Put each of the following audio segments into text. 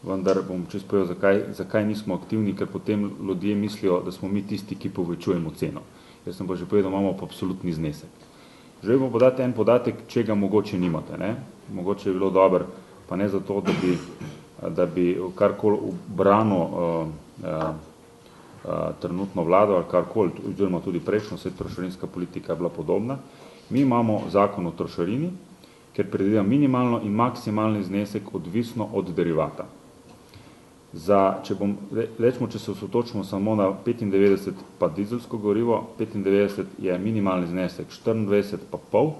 vendar bom čez povedal, zakaj nismo aktivni, ker potem ljudje mislijo, da smo mi tisti, ki povečujemo ceno. Jaz sem pa že povedal, imamo pa absolutni znesek. Želim pa podati en podatek, če ga mogoče nimate. Ne? Mogoče je bilo dobro, pa ne zato, da bi karkoli branil trenutno vlado ali karkoli, oziroma tudi prejšnjo, vse trošarinska politika je bila podobna. Mi imamo zakon o trošarini, ker predvideva minimalno in maksimalni znesek odvisno od derivata. Če se osotočimo samo na 95 pa dizelsko gorivo, 95 je minimalni znesek 24,5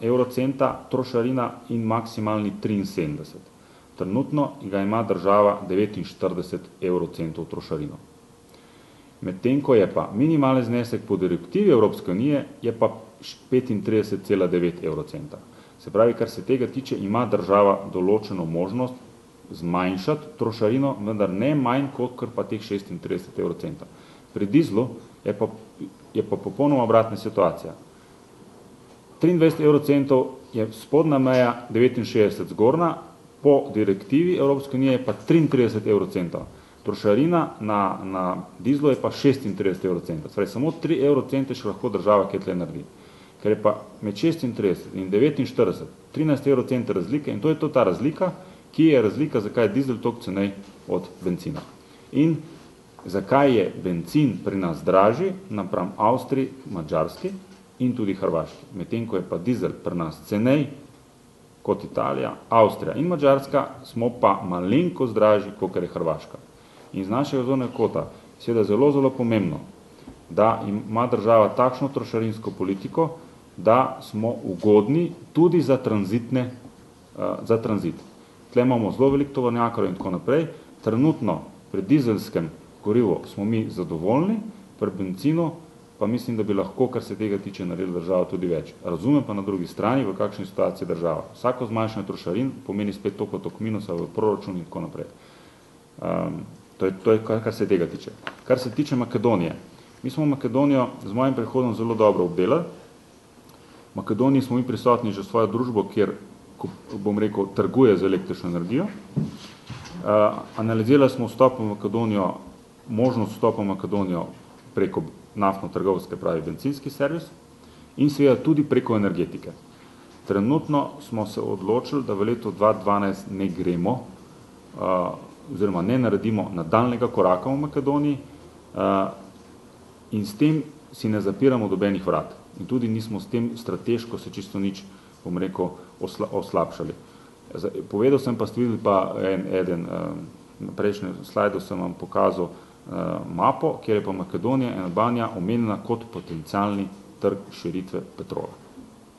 evrocenta trošarina in maksimalni 73. Trenutno ga ima država 49 evrocentov trošarino. Medtem ko je pa minimalni znesek po direktivi Evropske unije je pa 35,9 evrocenta. Se pravi, kar se tega tiče, ima država določeno možnost zmanjšati trošarino, vendar ne manj kot pa teh 36 evrocenta. Pri dizlu je pa popolnoma obratna situacija. 23 evrocentov je spodnja meja, 69 zgornja, po direktivi Evropske unije je pa 33 evrocentov. Trošarina na dizlu je pa 36 evrocentov. Spravi, samo 3 evrocente še lahko država kaj tle naredi. Ker je pa med 36 in 49, 13 evrocente razlike in to je to ta razlika, ki je razlika, zakaj je dizel toliko cenej od benzina. In zakaj je benzin pri nas dražji napram Avstriji, Madžarski in tudi Hrvaški. Medtem ko je pa dizel pri nas cenej kot Italija, Avstrija in Madžarska, smo pa malenkost dražji, kot je Hrvaška. In z našega zornega kota seveda zelo pomembno, da ima država takšno trošarinsko politiko, da smo ugodni tudi za tranzit. Tle imamo zelo veliko tovornjakarjev in tako naprej. Trenutno pri dizelskem gorivu smo mi zadovoljni, pri benzinu pa mislim, da bi lahko, kar se tega tiče, naredila država tudi več. Razumem pa na drugi strani, v kakšni situaciji država. Vsako zmanjšanje trošarin pomeni spet toliko minusa v proračun in tako naprej. To je, kar se tega tiče. Kar se tiče Makedonije. Mi smo Makedonijo z mojim prehodom zelo dobro obdelali. V Makedoniji smo mi prisotni že svojo družbo, kjer, bom rekel, trguje z električno energijo. Analizirali smo vstop v Makedonijo, možnost vstopa v Makedonijo preko naftno-trgovske, pravi bencinski servis, in seveda tudi preko energetike. Trenutno smo se odločili, da v letu 2012 ne gremo, oziroma ne naredimo nadaljnega koraka v Makedoniji in s tem si ne zapiramo dobenih vrat. In tudi nismo s tem strateško se čisto nič, bom rekel, oslabšali. Povedal sem pa, ste videli pa na prejšnjem slajdu sem vam pokazal mapo, kjer je pa Makedonija in Albanija omenjena kot potencialni trg širitve petrola.